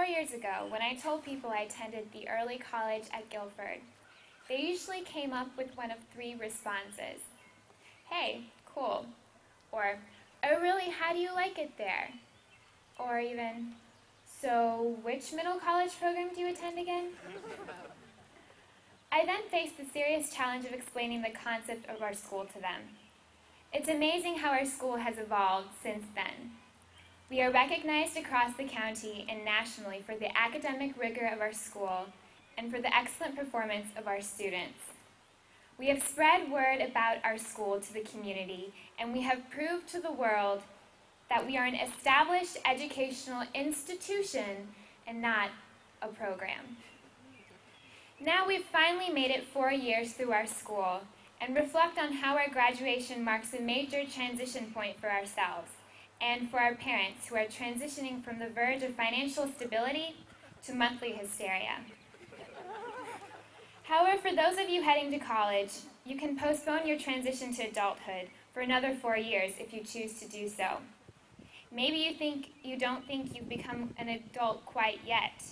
4 years ago, when I told people I attended the early college at Guilford, they usually came up with one of three responses. Hey, cool. Or, oh really, how do you like it there? Or even, so which middle college program do you attend again? I then faced the serious challenge of explaining the concept of our school to them. It's amazing how our school has evolved since then. We are recognized across the county and nationally for the academic rigor of our school and for the excellent performance of our students. We have spread word about our school to the community, and we have proved to the world that we are an established educational institution and not a program. Now we've finally made it 4 years through our school and reflect on how our graduation marks a major transition point for ourselves and for our parents who are transitioning from the verge of financial stability to monthly hysteria. However, for those of you heading to college, you can postpone your transition to adulthood for another 4 years if you choose to do so. Maybe you don't think you've become an adult quite yet.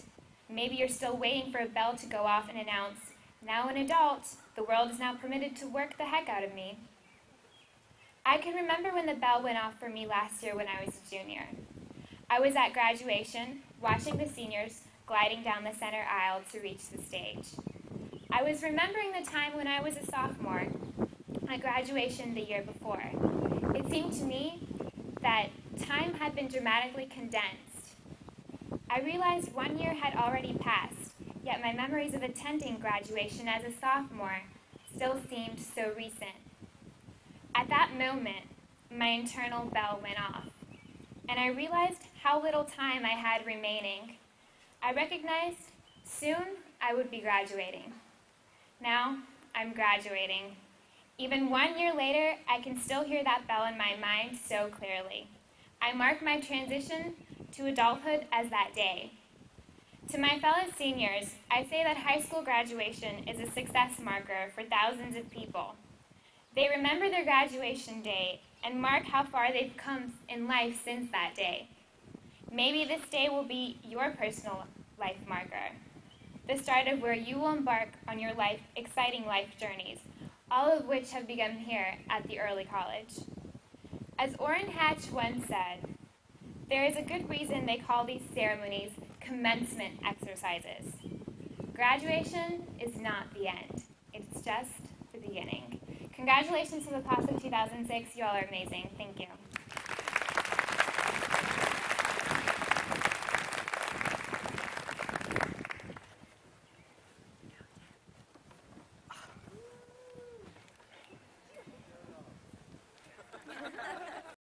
Maybe you're still waiting for a bell to go off and announce, now an adult, the world is now permitted to work the heck out of me. I can remember when the bell went off for me last year when I was a junior. I was at graduation, watching the seniors gliding down the center aisle to reach the stage. I was remembering the time when I was a sophomore at graduation the year before. It seemed to me that time had been dramatically condensed. I realized 1 year had already passed, yet my memories of attending graduation as a sophomore still seemed so recent. At that moment, my internal bell went off, and I realized how little time I had remaining. I recognized soon I would be graduating. Now, I'm graduating. Even 1 year later, I can still hear that bell in my mind so clearly. I mark my transition to adulthood as that day. To my fellow seniors, I say that high school graduation is a success marker for thousands of people. They remember their graduation day and mark how far they've come in life since that day. Maybe this day will be your personal life marker, the start of where you will embark on your exciting life journeys, all of which have begun here at the early college. As Orrin Hatch once said, there is a good reason they call these ceremonies commencement exercises. Graduation is not the end. It's just the beginning. Congratulations to the class of 2006. You all are amazing. Thank you.